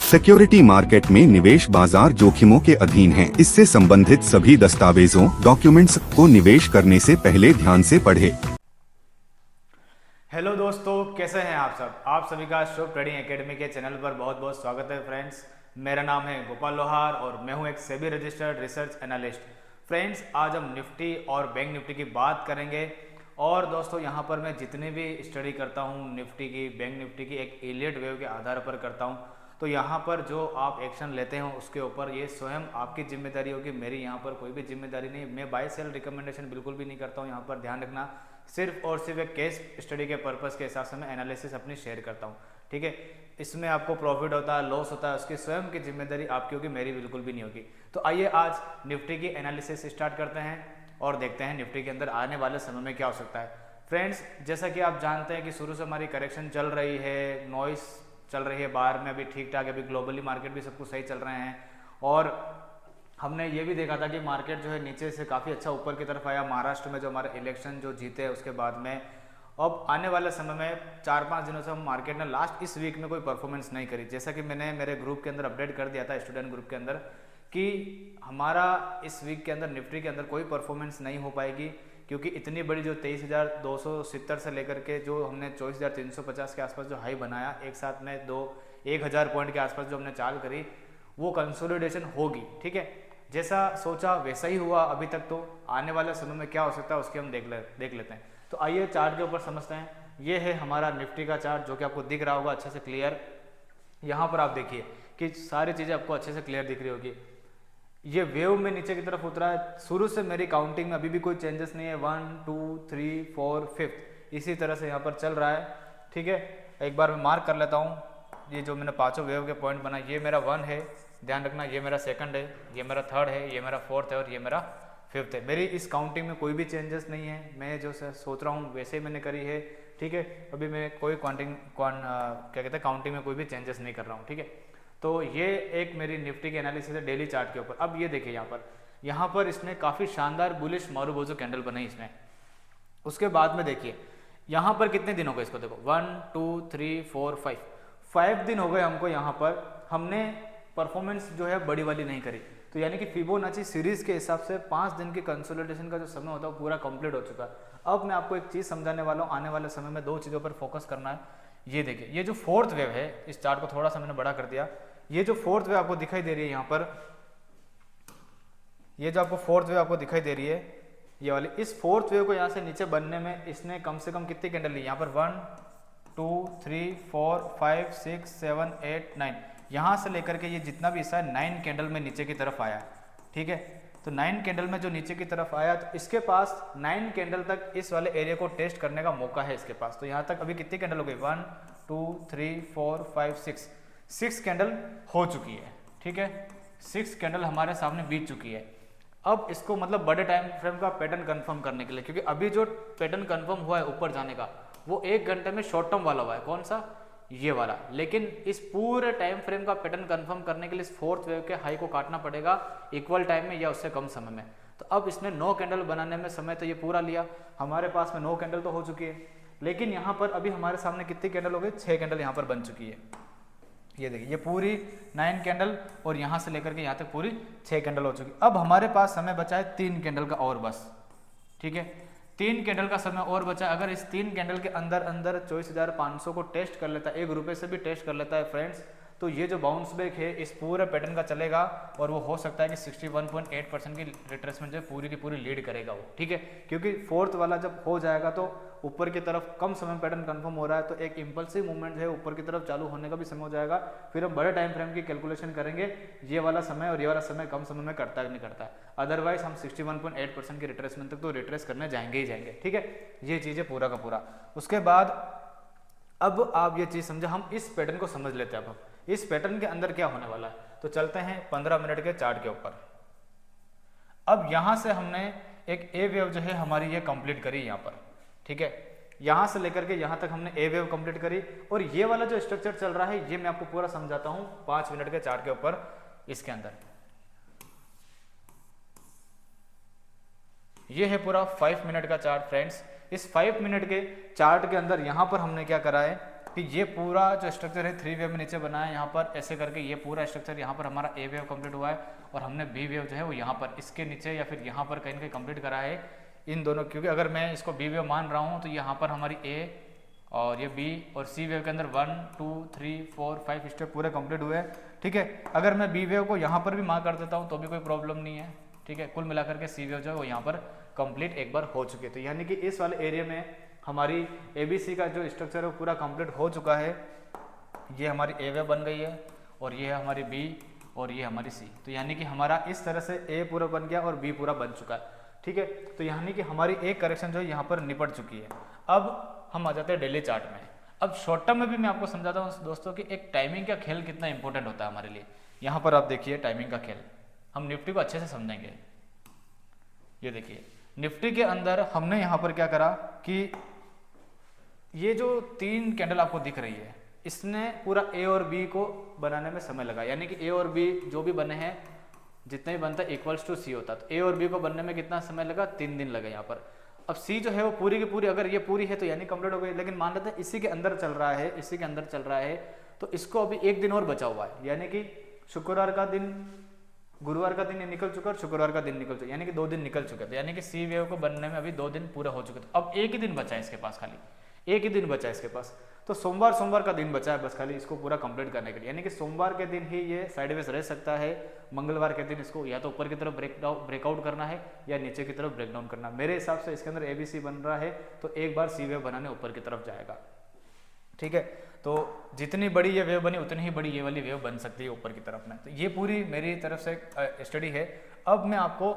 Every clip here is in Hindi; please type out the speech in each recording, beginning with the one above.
सिक्योरिटी मार्केट में निवेश बाजार जोखिमों के अधीन है। इससे संबंधित सभी दस्तावेजों डॉक्यूमेंट्स को निवेश करने से पहले ध्यान से पढ़ें। हेलो दोस्तों, कैसे हैं आप सब। आप सभी का शुभ ट्रेडिंग एकेडमी के चैनल पर बहुत बहुत स्वागत है। फ्रेंड्स, मेरा नाम है गोपाल लोहार और मैं हूं एक SEBI registered research analyst. Friends, आज हम निफ्टी और बैंक निफ्टी की बात करेंगे। और दोस्तों, यहां पर मैं जितनी भी स्टडी करता हूं निफ्टी की, बैंक निफ्टी की, एक एलियट वेव के आधार पर करता हूं। तो यहाँ पर जो आप एक्शन लेते हो उसके ऊपर ये स्वयं आपकी जिम्मेदारी होगी। मेरी यहाँ पर कोई भी जिम्मेदारी नहीं। मैं बाय सेल रिकमेंडेशन बिल्कुल भी नहीं करता हूँ। यहाँ पर ध्यान रखना, सिर्फ और सिर्फ एक केस स्टडी के पर्पस के हिसाब से मैं एनालिसिस अपनी शेयर करता हूँ। ठीक है, इसमें आपको प्रॉफिट होता है, लॉस होता है, उसकी स्वयं की जिम्मेदारी आपकी होगी, मेरी बिल्कुल भी नहीं होगी। तो आइए आज निफ्टी की एनालिसिस स्टार्ट करते हैं और देखते हैं निफ्टी के अंदर आने वाले समय में क्या हो सकता है। फ्रेंड्स, जैसा कि आप जानते हैं कि शुरू से हमारी करेक्शन चल रही है, नॉइस चल रही है बाहर में, अभी ठीक ठाक है, अभी ग्लोबली मार्केट भी सब कुछ सही चल रहे हैं। और हमने ये भी देखा था कि मार्केट जो है नीचे से काफ़ी अच्छा ऊपर की तरफ आया। महाराष्ट्र में जो हमारे इलेक्शन जो जीते उसके बाद में अब आने वाले समय में 4-5 दिनों से हम मार्केट ने लास्ट इस वीक में कोई परफॉर्मेंस नहीं करी। जैसा कि मैंने मेरे ग्रुप के अंदर अपडेट कर दिया था, स्टूडेंट ग्रुप के अंदर, कि हमारा इस वीक के अंदर निफ्टी के अंदर कोई परफॉर्मेंस नहीं हो पाएगी, क्योंकि इतनी बड़ी जो 23,270 से लेकर के जो हमने 24,350 के आसपास जो हाई बनाया, एक साथ में 1,000 पॉइंट के आसपास जो हमने चाल करी, वो कंसोलिडेशन होगी। ठीक है, जैसा सोचा वैसा ही हुआ अभी तक। तो आने वाले समय में क्या हो सकता है उसके हम देख लेते हैं। तो आइए चार्ट के ऊपर समझते हैं। ये है हमारा निफ्टी का चार्ट, जो कि आपको दिख रहा होगा अच्छे से क्लियर। यहाँ पर आप देखिए कि सारी चीज़ें आपको अच्छे से क्लियर दिख रही होगी। ये वेव में नीचे की तरफ उतरा है। शुरू से मेरी काउंटिंग में अभी भी कोई चेंजेस नहीं है। 1 2 3 4 5 इसी तरह से यहाँ पर चल रहा है। ठीक है, एक बार मैं मार्क कर लेता हूँ। ये जो मैंने पांचों वेव के पॉइंट बनाए, ये मेरा 1 है, ध्यान रखना, ये मेरा 2nd है, ये मेरा 3rd है, ये मेरा 4th है और ये मेरा 5th है। मेरी इस काउंटिंग में कोई भी चेंजेस नहीं है। मैं जो सोच रहा हूँ वैसे ही मैंने करी है। ठीक है, अभी मैं कोई क्या कहते हैं काउंटिंग में कोई भी चेंजेस नहीं कर रहा हूँ। ठीक है, तो ये एक मेरी निफ्टी की एनालिसिस है डेली चार्ट के ऊपर। अब ये देखिए यहाँ पर इसने काफ़ी शानदार बुलिश मारूबोजो कैंडल बनाई इसने। उसके बाद में देखिए यहाँ पर कितने दिन हो गए इसको, देखो 1 2 3 4 5 दिन हो गए हमको। यहाँ पर हमने परफॉर्मेंस जो है बड़ी वाली नहीं करी। तो यानी कि फिबोनाची सीरीज के हिसाब से 5 दिन के कंसोलिडेशन का जो समय होता है वो पूरा कंप्लीट हो चुका है। अब मैं आपको एक चीज़ समझाने वाला हूँ। आने वाले समय में 2 चीज़ों पर फोकस करना है। ये देखिए, ये जो 4th वेव है, इस चार्ट को थोड़ा सा मैंने बड़ा कर दिया। ये जो 4th वेव आपको दिखाई दे रही है यहाँ पर, ये जो आपको 4th वेव आपको दिखाई दे रही है, ये वाली, इस 4th वेव को यहाँ से नीचे बनने में इसने कम से कम कितनी कैंडल ली। यहाँ पर 1 2 3 4 5 6 7 8 9, यहाँ से लेकर के ये जितना भी हिस्सा है 9 कैंडल में नीचे की तरफ आया। ठीक है, तो 9 कैंडल में जो नीचे की तरफ आया, तो इसके पास 9 कैंडल तक इस वाले एरिया को टेस्ट करने का मौका है इसके पास। तो यहाँ तक अभी कितनी कैंडल हो गई, 1 2 3 4 5 6 कैंडल हो चुकी है। ठीक है, 6 कैंडल हमारे सामने बीत चुकी है। अब इसको मतलब बड़े टाइम फ्रेम का पैटर्न कंफर्म करने के लिए, क्योंकि अभी जो पैटर्न कंफर्म हुआ है ऊपर जाने का, वो 1 घंटे में शॉर्ट टर्म वाला हुआ है। कौन सा, ये वाला। लेकिन इस पूरे टाइम फ्रेम का पैटर्न कंफर्म करने के लिए इस 4th वेव के हाई को काटना पड़ेगा इक्वल टाइम में या उससे कम समय में। तो अब इसने 9 कैंडल बनाने में समय तो ये पूरा लिया। हमारे पास में 9 कैंडल तो हो चुकी है, लेकिन यहाँ पर अभी हमारे सामने कितनी कैंडल हो गई, 6 कैंडल यहाँ पर बन चुकी है। ये देखिए, ये पूरी 9 कैंडल और यहाँ से लेकर के यहाँ तक पूरी 6 कैंडल हो चुकी। अब हमारे पास समय बचा है 3 कैंडल का और बस। ठीक है, 3 कैंडल का समय और बचा। अगर इस 3 कैंडल के अंदर 24,500 को टेस्ट कर लेता है, 1 रुपये से भी टेस्ट कर लेता है फ्रेंड्स, तो ये जो बाउंस बैक है इस पूरे पैटर्न का चलेगा और वो हो सकता है कि 61.8% की रिट्रेसमेंट जो पूरी की पूरी लीड करेगा वो। ठीक है, क्योंकि 4th वाला जब हो जाएगा तो ऊपर की तरफ कम समय पैटर्न कंफर्म हो रहा है, तो एक इंपल्सिव मूवमेंट है ऊपर की तरफ चालू होने का भी समय हो जाएगा। फिर हम बड़े टाइम फ्रेम की कैलकुलेशन करेंगे, ये वाला समय और ये वाला समय कम समय में करता है नहीं करता है। अदरवाइज हम 61.8% की रिट्रेसमेंट तक तो रिट्रेस करने जाएंगे ही जाएंगे। ठीक है, ये चीज़ है पूरा का पूरा। उसके बाद अब आप ये चीज़ समझे, हम इस पैटर्न को समझ लेते हैं। अब इस पैटर्न के अंदर क्या होने वाला है, तो चलते हैं 15 मिनट के चार्ट के ऊपर। अब यहाँ से हमने एक ए वेव जो है हमारी ये कंप्लीट करी यहाँ पर। ठीक है, यहाँ से लेकर के यहाँ तक हमने ए वेव कंप्लीट करी, और ये वाला जो स्ट्रक्चर चल रहा है ये मैं आपको पूरा समझाता हूँ 5 मिनट के चार्ट के ऊपर। इसके अंदर ये है पूरा 5 मिनट का चार्ट फ्रेंड्स। इस 5 मिनट के चार्ट के अंदर यहाँ पर हमने क्या करा है, कि ये पूरा जो स्ट्रक्चर है 3 वेव में नीचे बना है, यहाँ पर ऐसे करके ये पूरा स्ट्रक्चर यहाँ पर हमारा ए वेव कंप्लीट हुआ है और हमने बी वेव जो है वो यहाँ पर इसके नीचे या फिर यहाँ पर कहीं ना कहीं कंप्लीट करा है इन दोनों, क्योंकि अगर मैं इसको बी वेव मान रहा हूँ तो यहाँ पर हमारी ए और ये बी और सी वेव के अंदर 1 2 3 4 5 स्टेप पूरे कंप्लीट हुए हैं। ठीक है, अगर मैं बी वेव को यहाँ पर भी मार्क कर देता हूँ तो भी कोई प्रॉब्लम नहीं है। ठीक है, कुल मिलाकर के सी वेव जो है वो यहाँ पर कंप्लीट एक बार हो चुकी है। तो यानी कि इस वाले एरिया में हमारी एबीसी का जो स्ट्रक्चर है वो पूरा कंप्लीट हो चुका है। ये हमारी ए वेव बन गई है और ये है हमारी बी और ये हमारी सी। तो यानी कि हमारा इस तरह से ए पूरा बन गया और बी पूरा बन चुका है। ठीक है, तो यानी कि हमारी एक करेक्शन जो है यहाँ पर निपट चुकी है। अब हम आ जाते हैं डेली चार्ट में। अब शॉर्ट टर्म में भी मैं आपको समझाता हूँ दोस्तों कि एक टाइमिंग का खेल कितना इंपॉर्टेंट होता है हमारे लिए। यहाँ पर आप देखिए टाइमिंग का खेल, हम निफ्टी को अच्छे से समझेंगे। ये देखिए निफ्टी के अंदर हमने यहाँ पर क्या करा कि ये जो 3 कैंडल आपको दिख रही है इसने पूरा ए और बी को बनाने में समय लगा, यानी कि ए और बी जो भी बने हैं जितने भी बनता है इक्वल्स टू सी होता है। तो ए और बी को बनने में कितना समय लगा, 3 दिन लगे यहाँ पर। अब सी जो है वो पूरी की पूरी, अगर ये पूरी है तो यानी कंप्लीट हो गई, लेकिन मान लेते हैं इसी के अंदर चल रहा है, इसी के अंदर चल रहा है, तो इसको अभी 1 दिन और बचा हुआ है। यानी कि शुक्रवार का दिन, गुरुवार का दिन निकल चुका और शुक्रवार का दिन निकल चुका, यानी कि 2 दिन निकल चुके थे। यानी कि सी वेव को बनने में अभी 2 दिन पूरे हो चुके थे। अब 1 ही दिन बचा है इसके पास, खाली 1 ही दिन बचा है इसके पास। तो सोमवार का दिन बचा है बस खाली इसको पूरा कंप्लीट करने के लिए। यानी कि सोमवार के दिन ही ये साइडवेज रह सकता है, मंगलवार के दिन इसको या तो ऊपर की तरफ ब्रेकआउट करना है या नीचे की तरफ ब्रेकडाउन करना। मेरे हिसाब से इसके अंदर एबीसी बन रहा है तो एक बार सी वेव बनाने ऊपर की तरफ जाएगा। ठीक है, तो जितनी बड़ी ये वेव बनी उतनी ही बड़ी ये वाली वेव बन सकती है ऊपर की तरफ में। तो ये पूरी मेरी तरफ से स्टडी है। अब मैं आपको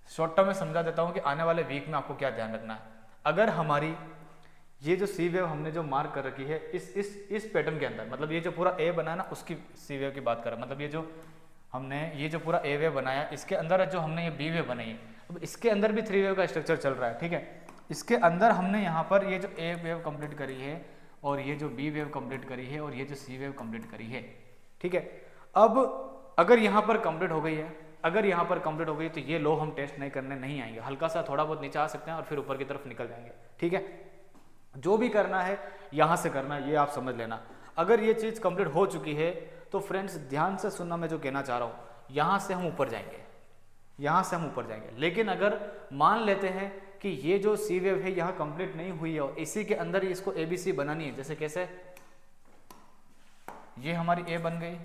शॉर्ट टर्म में समझा देता हूँ कि आने वाले वीक में आपको क्या ध्यान रखना है। अगर हमारी ये जो सी वेव हमने जो मार्क कर रखी है इस पैटर्न के अंदर, मतलब ये जो पूरा ए बना ना उसकी सी वेव की बात कर रहा, मतलब ये जो हमने ये जो पूरा ए वेव बनाया इसके अंदर जो हमने ये बी वेव बनाई है, अब इसके अंदर भी 3 वेव का स्ट्रक्चर चल रहा है। ठीक है, इसके अंदर हमने यहाँ पर ये जो ए वेव कंप्लीट करी है और ये जो बी वेव कंप्लीट करी है और ये जो सी वेव कंप्लीट करी है। ठीक है, अब अगर यहाँ पर कंप्लीट हो गई है, अगर यहाँ पर कंप्लीट हो गई तो ये लो हम टेस्ट नहीं करने नहीं आएंगे, हल्का सा थोड़ा बहुत नीचे आ सकते हैं और फिर ऊपर की तरफ निकल जाएंगे। ठीक है, जो भी करना है यहाँ से करना है, ये आप समझ लेना। अगर ये चीज़ कंप्लीट हो चुकी है तो फ्रेंड्स ध्यान से सुनना, मैं जो कहना चाह रहा हूँ, यहाँ से हम ऊपर जाएंगे, यहाँ से हम ऊपर जाएंगे। लेकिन अगर मान लेते हैं कि ये जो सी वेव है यहाँ कंप्लीट नहीं हुई है और इसी के अंदर ही इसको एबीसी बनानी है, जैसे कैसे ये हमारी ए बन गई,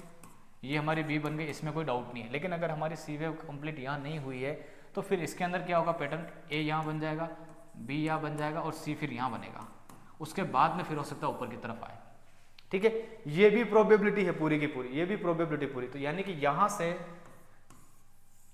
ये हमारी बी बन गई, इसमें कोई डाउट नहीं है। लेकिन अगर हमारी सी वेव कंप्लीट यहाँ नहीं हुई है तो फिर इसके अंदर क्या होगा, पैटर्न ए यहाँ बन जाएगा, बी यहाँ बन जाएगा और सी फिर यहाँ बनेगा, उसके बाद में फिर हो सकता है ऊपर की तरफ आए। ठीक है, ये भी प्रोबेबिलिटी है पूरी की पूरी, ये भी प्रोबेबिलिटी पूरी। तो यानी कि यहां से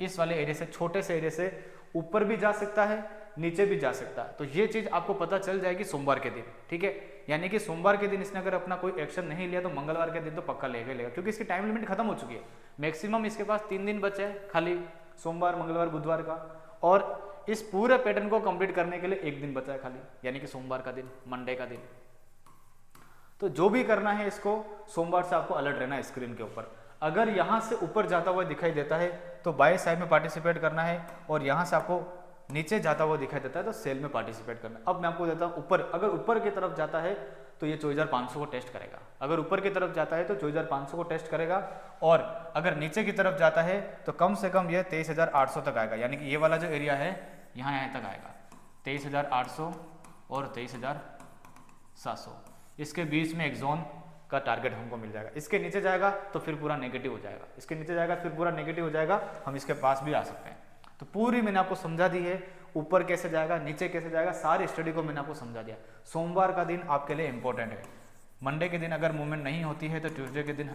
इस वाले एरिया से, छोटे से एरिया से ऊपर भी जा सकता है, नीचे भी जा सकता है। तो ये चीज आपको पता चल जाएगी सोमवार के दिन। ठीक है, यानी कि सोमवार के दिन इसने अगर अपना कोई एक्शन नहीं लिया तो मंगलवार के दिन तो पक्का लेगा लेगा, क्योंकि इसकी टाइम लिमिट खत्म हो चुकी है। मैक्सिमम इसके पास 3 दिन बचे हैं खाली, सोमवार, मंगलवार, बुधवार का, और इस पूरे पैटर्न को कंप्लीट करने के लिए 1 दिन बचा है खाली, यानी कि सोमवार का दिन, मंडे का दिन। तो जो भी करना है इसको सोमवार से आपको अलर्ट रहना है स्क्रीन के ऊपर। अगर यहाँ से ऊपर जाता हुआ दिखाई देता है तो बाय साइड में पार्टिसिपेट करना है, और यहाँ से आपको नीचे जाता हुआ दिखाई देता है तो सेल में पार्टिसिपेट करना है। अब मैं आपको देता हूँ ऊपर, अगर ऊपर की तरफ जाता है तो ये 24,500 को टेस्ट करेगा, अगर ऊपर की तरफ जाता है तो 24,500 को टेस्ट करेगा, और अगर नीचे की तरफ जाता है तो कम से कम ये 23,800 तक आएगा। यानी कि ये वाला जो एरिया है यहाँ तक आएगा, 23,800 और 23,700, इसके बीच में एक जोन का टारगेट हमको मिल जाएगा। इसके नीचे जाएगा तो फिर पूरा नेगेटिव हो जाएगा, इसके नीचे जाएगा फिर पूरा नेगेटिव हो जाएगा, हम इसके पास भी आ सकते हैं। तो पूरी मैंने आपको समझा दी है, ऊपर कैसे जाएगा, नीचे कैसे जाएगा, सारी स्टडी को मैंने आपको समझा दिया। सोमवार का दिन आपके लिए इंपॉर्टेंट है। मंडे के दिन अगर मूवमेंट नहीं होती है तो ट्यूसडे के दिन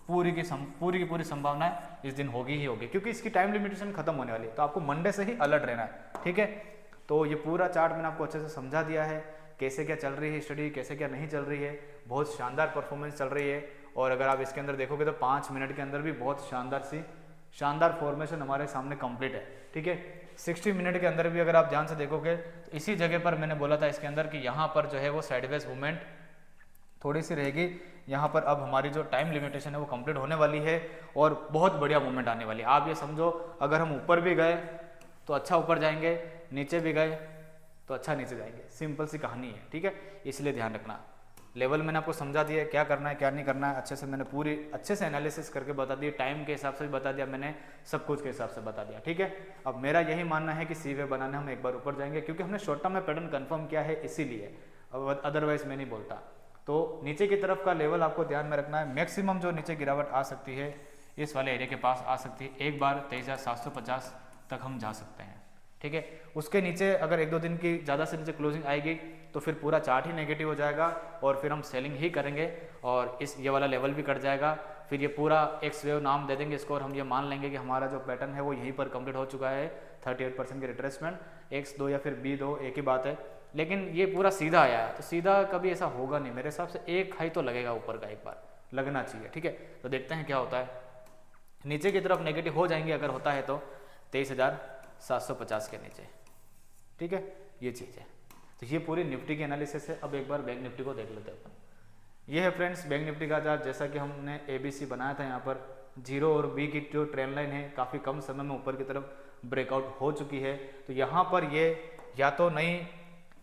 पूरी की पूरी संभावना इस दिन होगी ही होगी, क्योंकि इसकी टाइम लिमिटेशन खत्म होने वाली है। तो आपको मंडे से ही अलर्ट रहना है। ठीक है, तो ये पूरा चार्ट मैंने आपको अच्छे से समझा दिया है, कैसे क्या चल रही है स्टडी, कैसे क्या नहीं चल रही है। बहुत शानदार परफॉर्मेंस चल रही है, और अगर आप इसके अंदर देखोगे तो 5 मिनट के अंदर भी बहुत शानदार फॉर्मेशन हमारे सामने कंप्लीट है। ठीक है, 60 मिनट के अंदर भी अगर आप ध्यान से देखोगे तो इसी जगह पर मैंने बोला था इसके अंदर कि यहाँ पर जो है वो साइडवेज मूवमेंट थोड़ी सी रहेगी। यहाँ पर अब हमारी जो टाइम लिमिटेशन है वो कंप्लीट होने वाली है और बहुत बढ़िया मूवमेंट आने वाली है। आप ये समझो, अगर हम ऊपर भी गए तो अच्छा ऊपर जाएंगे, नीचे भी गए तो अच्छा नीचे जाएंगे, सिंपल सी कहानी है। ठीक है, इसलिए ध्यान रखना। लेवल मैंने आपको समझा दिया क्या करना है क्या नहीं करना है, अच्छे से मैंने पूरी अच्छे से एनालिसिस करके बता दिया, टाइम के हिसाब से भी बता दिया मैंने, सब कुछ के हिसाब से बता दिया। ठीक है, अब मेरा यही मानना है कि सी वे बनाने हम एक बार ऊपर जाएंगे, क्योंकि हमने शॉर्ट टर्म में पैटर्न कंफर्म किया है इसीलिए, अब अदरवाइज मैं नहीं बोलता। तो नीचे की तरफ का लेवल आपको ध्यान में रखना है, मैक्सिमम जो नीचे गिरावट आ सकती है इस वाले एरिया के पास आ सकती है, एक बार 23,750 तक हम जा सकते हैं। ठीक है, उसके नीचे अगर एक दो दिन की ज़्यादा से नीचे क्लोजिंग आएगी तो फिर पूरा चार्ट ही नेगेटिव हो जाएगा और फिर हम सेलिंग ही करेंगे और ये वाला लेवल भी कट जाएगा। फिर ये पूरा एक्स वेव नाम दे देंगे इसको और हम ये मान लेंगे कि हमारा जो पैटर्न है वो यहीं पर कंप्लीट हो चुका है, 38% की रिट्रेसमेंट, X2 या फिर B2 एक ही बात है। लेकिन ये पूरा सीधा आया है तो सीधा कभी ऐसा होगा नहीं, मेरे हिसाब से एक हाई तो लगेगा ऊपर का, एक बार लगना चाहिए। ठीक है, तो देखते हैं क्या होता है। नीचे की तरफ नेगेटिव हो जाएंगे अगर होता है तो 23,750 के नीचे। ठीक है, ये चीज़ है। तो ये पूरी निफ्टी की एनालिसिस है। अब एक बार बैंक निफ्टी को देख लेते हैं अपन। ये है फ्रेंड्स बैंक निफ्टी का चार्ट, जैसा कि हमने ABC बनाया था, यहाँ पर 0 और B की जो ट्रेंड लाइन है काफ़ी कम समय में ऊपर की तरफ ब्रेकआउट हो चुकी है। तो यहाँ पर ये या तो नई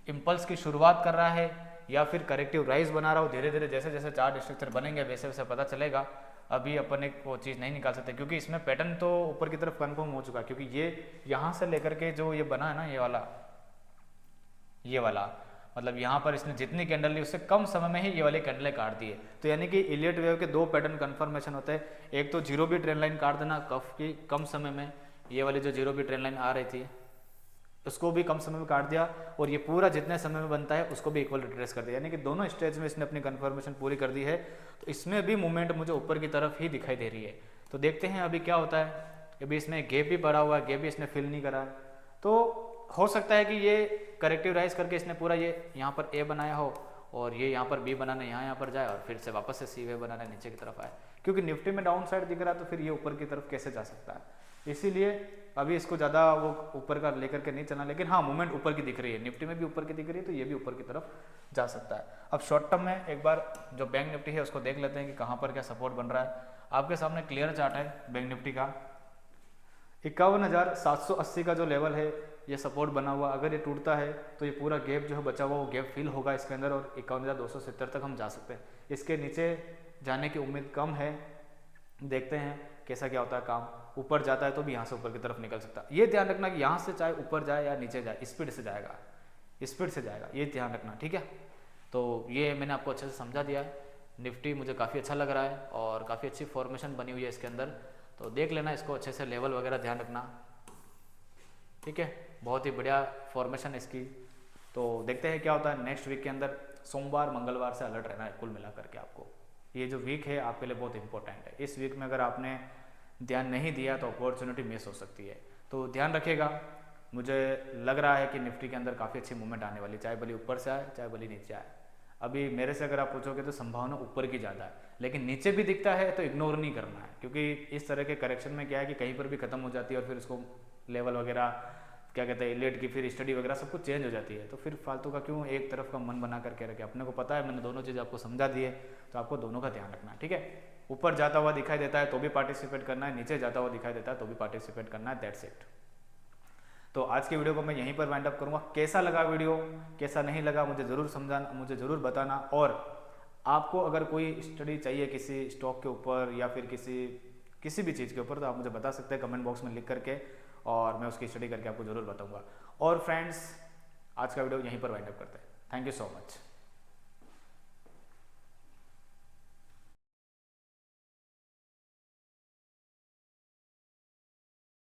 इम्पल्स की शुरुआत कर रहा है या फिर करेक्टिव राइज बना रहा हो। धीरे धीरे जैसे जैसे चार्ट स्ट्रक्चर बनेंगे वैसे वैसे पता चलेगा, अभी अपन एक वो चीज़ नहीं निकाल सकते क्योंकि इसमें पैटर्न तो ऊपर की तरफ कंफर्म हो चुका है, क्योंकि ये यहाँ से लेकर के जो ये बना है ना ये वाला मतलब यहाँ पर इसने जितनी कैंडल ली उससे कम समय में ही ये वाली कैंडलें काट दी है। तो यानी कि इलियट वेव के दो पैटर्न कंफर्मेशन होते हैं, एक तो 0 भी ट्रेंड लाइन काट देना कफ की कम समय में, ये वाली जो 0 भी ट्रेंड लाइन आ रही थी उसको भी कम समय में काट दिया और ये पूरा जितने समय में बनता है उसको भी इक्वल रिट्रेस कर दिया, यानी कि दोनों स्टेज में इसने अपनी कंफर्मेशन पूरी कर दी है। तो इसमें भी मूवमेंट मुझे ऊपर की तरफ ही दिखाई दे रही है। तो देखते हैं अभी क्या होता है। अभी इसमें गैप भी पड़ा हुआ है, गैप भी इसने फिल नहीं करा, तो हो सकता है कि ये करेक्टिव राइज करके इसने पूरा ये यहाँ पर ए बनाया हो और ये यहाँ पर बी बनाना यहाँ पर जाए और फिर से वापस से सी वे बनाना नीचे की तरफ आए, क्योंकि निफ्टी में डाउन साइड दिख रहा है तो फिर ये ऊपर की तरफ कैसे जा सकता है। इसीलिए अभी इसको ज़्यादा वो ऊपर का लेकर के नहीं चलना, लेकिन हाँ मूवमेंट ऊपर की दिख रही है, निफ्टी में भी ऊपर की दिख रही है तो ये भी ऊपर की तरफ जा सकता है। अब शॉर्ट टर्म में एक बार जो बैंक निफ्टी है उसको देख लेते हैं कि कहाँ पर क्या सपोर्ट बन रहा है। आपके सामने क्लियर चार्ट है बैंक निफ्टी का, 51,780 का जो लेवल है ये सपोर्ट बना हुआ, अगर ये टूटता है तो ये पूरा गैप जो है बचा हुआ वो गैप फिल होगा इसके अंदर और 51,270 तक हम जा सकते हैं। इसके नीचे जाने की उम्मीद कम है, देखते हैं कैसा क्या होता है काम। ऊपर जाता है तो भी यहाँ से ऊपर की तरफ निकल सकता है, ये ध्यान रखना कि यहाँ से चाहे ऊपर जाए या नीचे जाए स्पीड से जाएगा, स्पीड से जाएगा, ये ध्यान रखना। ठीक है, तो ये मैंने आपको अच्छे से समझा दिया है। निफ्टी मुझे काफ़ी अच्छा लग रहा है और काफ़ी अच्छी फॉर्मेशन बनी हुई है इसके अंदर, तो देख लेना इसको अच्छे से, लेवल वगैरह ध्यान रखना। ठीक है, बहुत ही बढ़िया फॉर्मेशन इसकी। तो देखते हैं क्या होता है नेक्स्ट वीक के अंदर। सोमवार मंगलवार से अलर्ट रहना है कुल मिला करके आपको। ये जो वीक है आपके लिए बहुत इंपॉर्टेंट है, इस वीक में अगर आपने ध्यान नहीं दिया तो अपॉर्चुनिटी मिस हो सकती है, तो ध्यान रखिएगा। मुझे लग रहा है कि निफ्टी के अंदर काफ़ी अच्छी मूवमेंट आने वाली, चाहे भले ऊपर से आए चाहे भले नीचे आए। अभी मेरे से अगर आप पूछोगे तो संभावना ऊपर की ज़्यादा है, लेकिन नीचे भी दिखता है तो इग्नोर नहीं करना है, क्योंकि इस तरह के करेक्शन में क्या है कि कहीं पर भी खत्म हो जाती है और फिर उसको लेवल वगैरह क्या कहते हैं लेट की फिर स्टडी वगैरह सब कुछ चेंज हो जाती है, तो फिर फालतू का क्यों एक तरफ का मन बना करके रखे। अपने को पता है, मैंने दोनों चीज़ आपको समझा दी है, तो आपको दोनों का ध्यान रखना है। ठीक है, ऊपर जाता हुआ दिखाई देता है तो भी पार्टिसिपेट करना है, नीचे जाता हुआ दिखाई देता है तो भी पार्टिसिपेट करना है, दैट्स इट। तो आज की वीडियो को मैं यहीं पर वाइंड अप करूँगा। कैसा लगा वीडियो, कैसा नहीं लगा मुझे ज़रूर समझाना, मुझे ज़रूर बताना। और आपको अगर कोई स्टडी चाहिए किसी स्टॉक के ऊपर या फिर किसी भी चीज़ के ऊपर, तो आप मुझे बता सकते हैं कमेंट बॉक्स में लिख करके, और मैं उसकी स्टडी करके आपको ज़रूर बताऊँगा। और फ्रेंड्स, आज का वीडियो यहीं पर वाइंड अप करते हैं। Thank you so much.